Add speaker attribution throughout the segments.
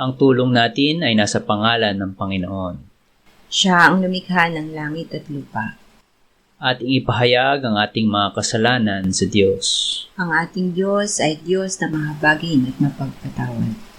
Speaker 1: Ang tulong natin ay nasa pangalan ng Panginoon.
Speaker 2: Siya ang lumikha ng langit at lupa.
Speaker 1: Ating ipahayag ang ating mga kasalanan sa Diyos.
Speaker 2: Ang ating Diyos ay Diyos na mahabagin at mapagpatawad.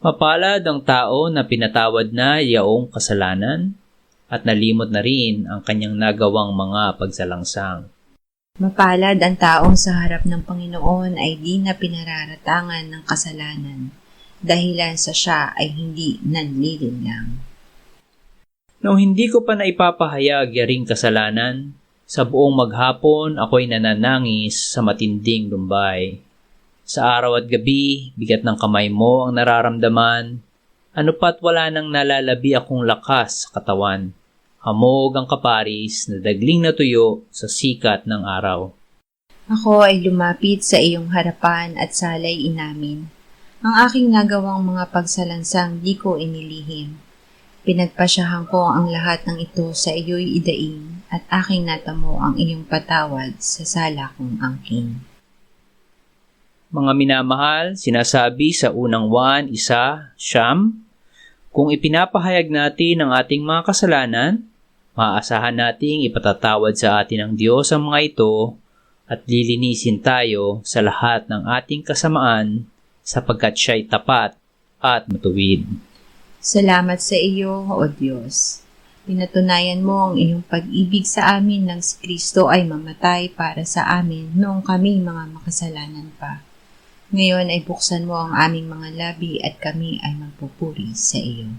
Speaker 1: Mapalad ang tao na pinatawad na yaong kasalanan at nalimot na rin ang kanyang nagawang mga pagsalangsang.
Speaker 2: Mapalad ang taong sa harap ng Panginoon ay di na pinararatangan ng kasalanan, dahilan sa siya ay hindi nanlilinlang.
Speaker 1: Nung hindi ko pa naipapahayag yaring kasalanan, sa buong maghapon ako'y nananangis sa matinding lumbay. Sa araw at gabi, bigat ng kamay mo ang nararamdaman, ano pa't wala nang nalalabi akong lakas sa katawan. Hamog ang kaparis na dagling na tuyo sa sikat ng araw.
Speaker 2: Ako ay lumapit sa iyong harapan at salay inamin. Ang aking nagawang mga pagsalansang di ko inilihim. Pinagpasyahan ko ang lahat ng ito sa iyo'y idaing at aking natamo ang iyong patawad sa sala kong angking.
Speaker 1: Mga minamahal, sinasabi sa unang Juan 1:9, kung ipinapahayag natin ang ating mga kasalanan, maaasahan nating ipatatawad sa atin ng Diyos ang mga ito at lilinisin tayo sa lahat ng ating kasamaan sapagkat siya'y tapat at matuwid.
Speaker 2: Salamat sa iyo, O Diyos. Pinatunayan mo ang iyong pag-ibig sa amin nang si Kristo ay mamatay para sa amin noong kami mga makasalanan pa. Ngayon ay buksan mo ang aming mga labi at kami ay magpupuri sa iyo.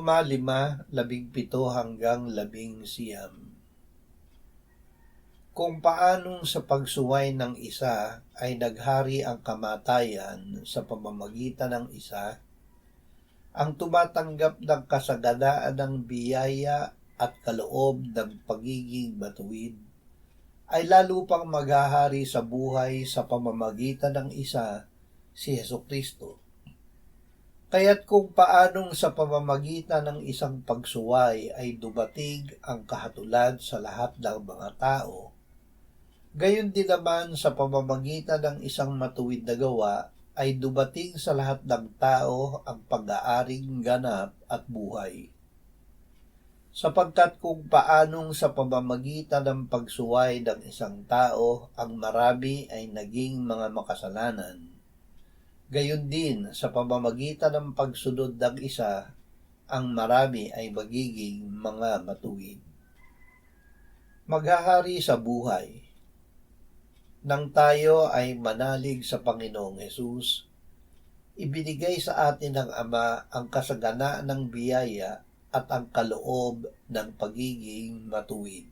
Speaker 3: Roma 5:17-19. Kung paanong sa pagsuway ng isa ay naghari ang kamatayan sa pamamagitan ng isa, ang tumatanggap ng kasaganaan ng biyaya at kaloob ng pagiging matuwid ay lalo pang maghahari sa buhay sa pamamagitan ng isa, si Hesukristo. Kaya't kung paanong sa pamamagitan ng isang pagsuway ay dumating ang kahatulan sa lahat ng mga tao, gayon din naman sa pamamagitan ng isang matuwid na gawa ay dumating sa lahat ng tao ang pag-aaring ganap at buhay. Sapagkat kung paanong sa pamamagitan ng pagsuway ng isang tao ang marami ay naging mga makasalanan, gayon din sa pamamagitan ng pagsunod ng isa, ang marami ay magiging mga matuwid. Maghahari sa buhay. Nang tayo ay manalig sa Panginoong Hesus, ibinigay sa atin ng Ama ang kasaganaan ng biyaya at ang kaloob ng pagiging matuwid.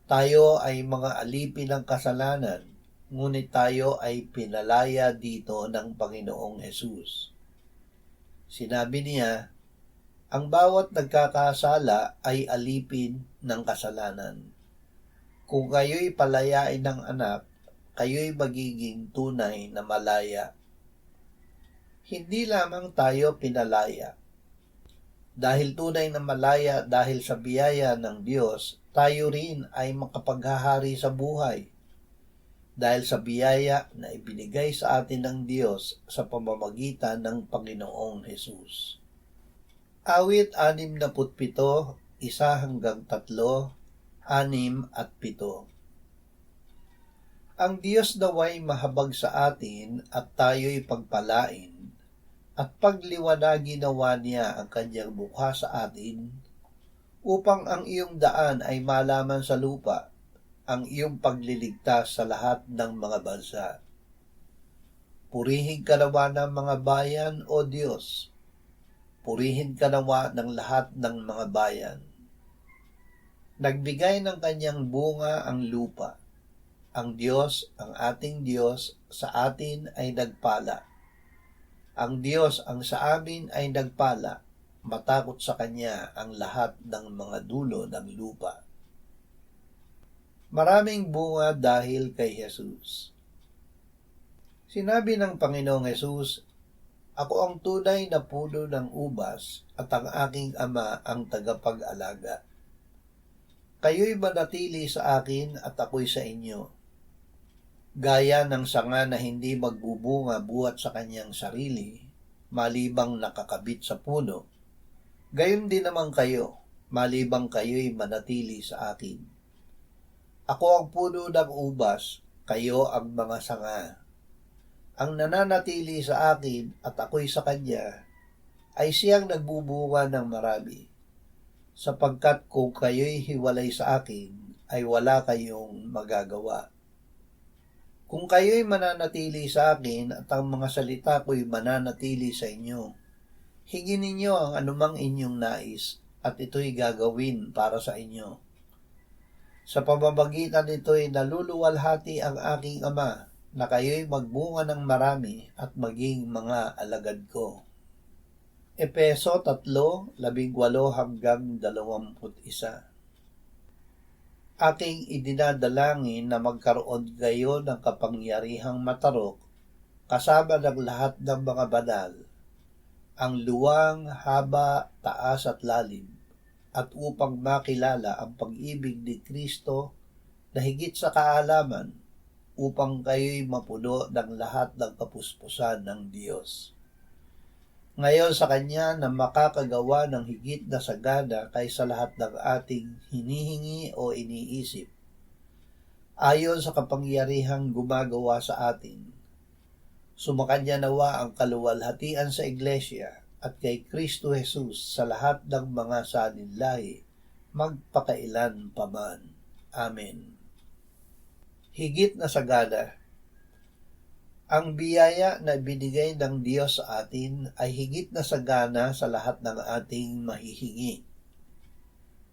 Speaker 3: Tayo ay mga alipin ng kasalanan, ngunit tayo ay pinalaya dito ng Panginoong Hesus. Sinabi niya, ang bawat nagkakasala ay alipin ng kasalanan. Kung kayo'y palayain ng anak, kayo'y magiging tunay na malaya. Hindi lamang tayo pinalaya. Dahil tunay na malaya dahil sa biyaya ng Diyos, tayo rin ay makapaghahari sa buhay. Dahil sa biyaya na ibinigay sa atin ng Diyos sa pamamagitan ng Panginoong Hesus. Awit 67, 1-3, 6 at 7. Ang Diyos naway mahabag sa atin at tayo'y pagpalain, at pagliwanagin nawa niya ang kanyang mukha sa atin, upang ang iyong daan ay malaman sa lupa, ang iyong pagliligtas sa lahat ng mga bansa. Purihin ka nawa ng mga bayan, O Diyos. Purihin ka nawa ng lahat ng mga bayan. Nagbigay ng kanyang bunga ang lupa. Ang Diyos, ang ating Diyos, sa atin ay nagpala. Ang Diyos ang sa amin ay nagpala. Matakot sa Kanya ang lahat ng mga dulo ng lupa. Maraming bunga dahil kay Jesus. Sinabi ng Panginoong Jesus, ako ang tunay na puno ng ubas at ang aking Ama ang tagapag-alaga. Kayo'y manatili sa akin at ako'y sa inyo. Gaya ng sanga na hindi magbubunga buhat sa kanyang sarili, malibang nakakabit sa puno, gayon din naman kayo, malibang kayo'y manatili sa akin. Ako ang puno ng ubas, kayo ang mga sanga. Ang nananatili sa akin at ako'y sa kanya, ay siyang nagbubunga ng marami, sapagkat kung kayo'y hiwalay sa akin, ay wala kayong magagawa. Kung kayo'y mananatili sa akin at ang mga salita ko'y mananatili sa inyo, hingin ninyo ang anumang inyong nais at ito'y gagawin para sa inyo. Sa pamamagitan nito'y naluluwalhati ang aking Ama na kayo'y magbunga ng marami at maging mga alagad ko. Efeso 3:18-21. Aking idinadalangin na magkaroon kayo ng kapangyarihang matarok kasama ng lahat ng mga banal, ang luwang, haba, taas at lalim, at upang makilala ang pag-ibig ni Kristo na higit sa kaalaman, upang kayo'y mapuno ng lahat ng kapuspusan ng Diyos. Ngayon sa Kanya na makakagawa ng higit na sagana kaysa lahat ng ating hinihingi o iniisip, ayon sa kapangyarihang gumagawa sa atin. Sumakanya nawa ang kaluwalhatian sa Iglesia at kay Kristo Jesus sa lahat ng mga saninlahi, magpakailan paman. Amen. Higit na sagana. Ang biyaya na binigay ng Diyos sa atin ay higit na sagana sa lahat ng ating mahihingi.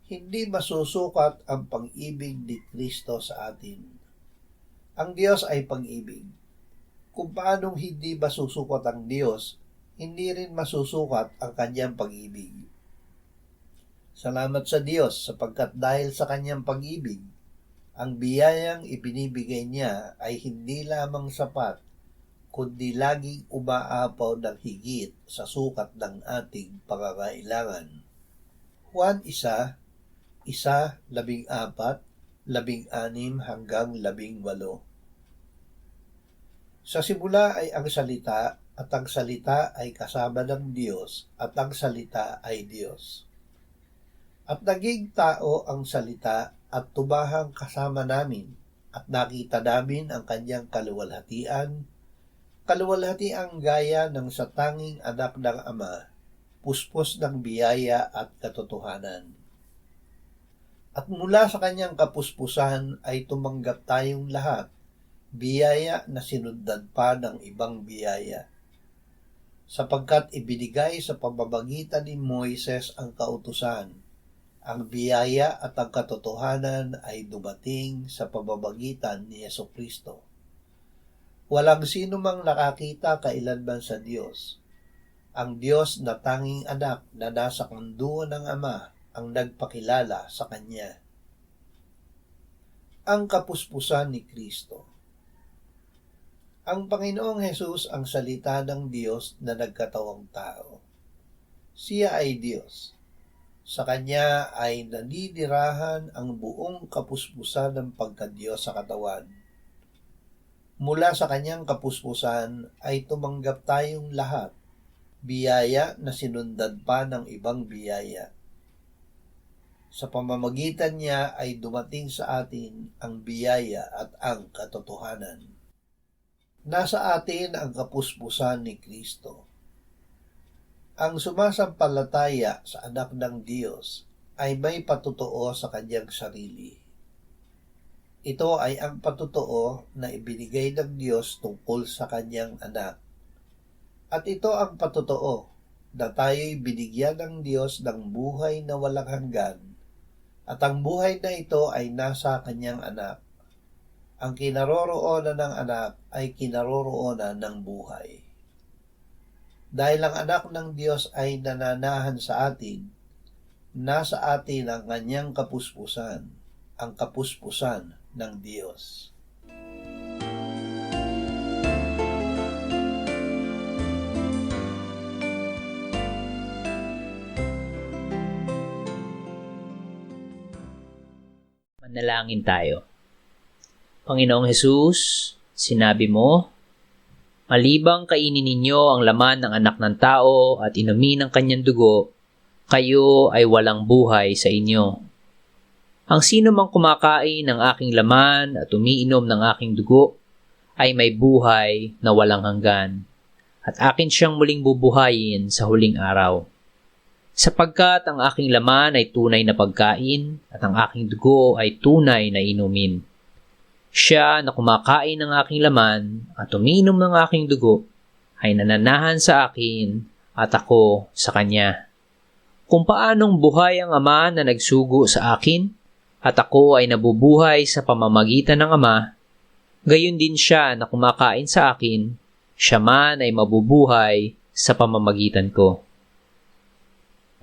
Speaker 3: Hindi masusukat ang pag-ibig ni Kristo sa atin. Ang Diyos ay pag-ibig. Kung paanong hindi masusukat ang Diyos, hindi rin masusukat ang kanyang pag-ibig. Salamat sa Diyos sapagkat dahil sa kanyang pag-ibig, ang biyayang ibinibigay niya ay hindi lamang sapat, kundi laging umaapaw ng higit sa sukat ng ating pangangailangan. Juan 1:14, 16 hanggang 18. Sa simula ay ang salita, at ang salita ay kasama ng Diyos, at ang salita ay Diyos. At naging tao ang salita at tumahang kasama namin, at nakita namin ang kanyang kaluwalhatian, kaluwalhatiang gaya ng sa tanging anak ng Ama, puspos ng biyaya at katotohanan. At mula sa kanyang kapuspusan ay tumanggap tayong lahat, biyaya na sinundan pa ng ibang biyaya. Sapagkat ibinigay sa pamamagitan ni Moises ang kautusan, ang biyaya at ang katotohanan ay dumating sa pamamagitan ni Jesucristo. Walang sino mang nakakita kailanman sa Diyos. Ang Diyos na tanging anak na nasa kanduan ng Ama ang nagpakilala sa Kanya. Ang kapuspusan ni Kristo. Ang Panginoong Hesus ang salita ng Diyos na nagkatawang tao. Siya ay Diyos. Sa Kanya ay naninirahan ang buong kapuspusan ng pagkadiyos sa katawan. Mula sa Kanyang kapuspusan ay tumanggap tayong lahat, biyaya na sinundan pa ng ibang biyaya. Sa pamamagitan niya ay dumating sa atin ang biyaya at ang katotohanan. Nasa atin ang kapuspusan ni Kristo. Ang sumasampalataya sa anak ng Diyos ay may patotoo sa kanyang sarili. Ito ay ang patotoo na ibinigay ng Diyos tungkol sa kanyang anak. At ito ang patotoo na tayo'y binigyan ng Diyos ng buhay na walang hanggan, at ang buhay na ito ay nasa kanyang anak. Ang kinaroroonan ng anak ay kinaroroonan ng buhay. Dahil ang anak ng Diyos ay nananahan sa atin, nasa atin ang kanyang kapuspusan, ang kapuspusan ng Diyos.
Speaker 1: Manalangin tayo. Panginoong Hesus, sinabi mo, malibang kainin ninyo ang laman ng anak ng tao at inumin ang kanyang dugo, kayo ay walang buhay sa inyo. Ang sino mang kumakain ng aking laman at umiinom ng aking dugo ay may buhay na walang hanggan, at akin siyang muling bubuhayin sa huling araw. Sapagkat ang aking laman ay tunay na pagkain at ang aking dugo ay tunay na inumin. Siya na kumakain ng aking laman at umiinom ng aking dugo ay nananahan sa akin at ako sa kanya. Kung paanong buhay ang Ama na nagsugo sa akin at ako ay nabubuhay sa pamamagitan ng Ama, gayon din siya na kumakain sa akin, siya man ay mabubuhay sa pamamagitan ko.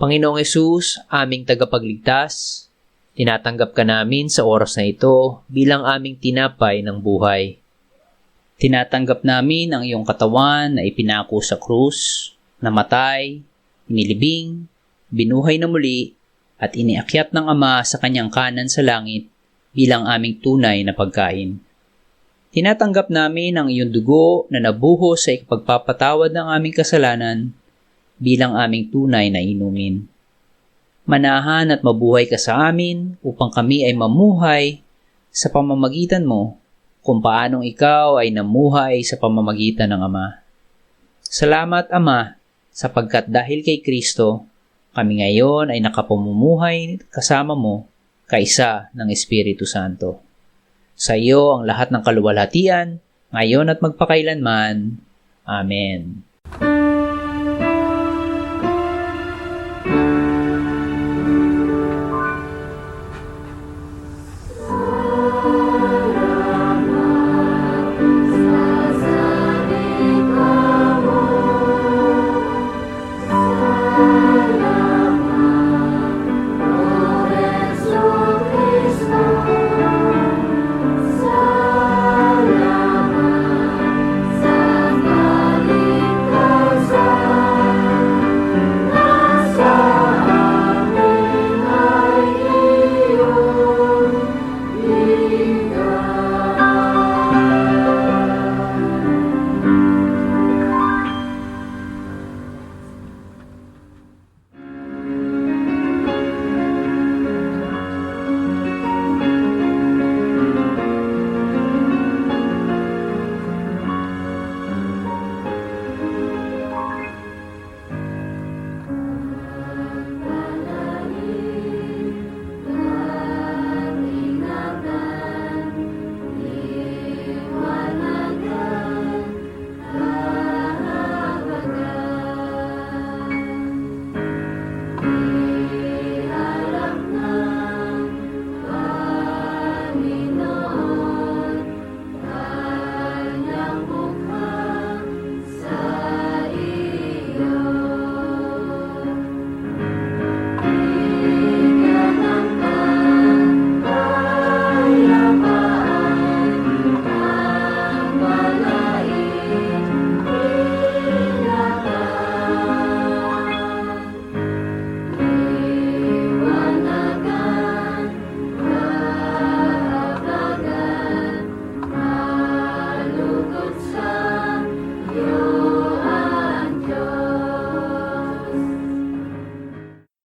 Speaker 1: Panginoong Hesus, aming tagapagligtas, tinatanggap ka namin sa oras na ito bilang aming tinapay ng buhay. Tinatanggap namin ang iyong katawan na ipinako sa krus, namatay, inilibing, binuhay na muli, at iniakyat ng Ama sa kanyang kanan sa langit bilang aming tunay na pagkain. Tinatanggap namin ang iyong dugo na nabuhos sa ikapagpapatawad ng aming kasalanan bilang aming tunay na inumin. Manahan at mabuhay ka sa amin upang kami ay mamuhay sa pamamagitan mo kung paanong ikaw ay namuhay sa pamamagitan ng Ama. Salamat, Ama, sapagkat dahil kay Kristo, kami ngayon ay nakapamumuhay kasama mo kaisa ng Espiritu Santo. Sa iyo ang lahat ng kaluwalhatian, ngayon at magpakailanman. Amen.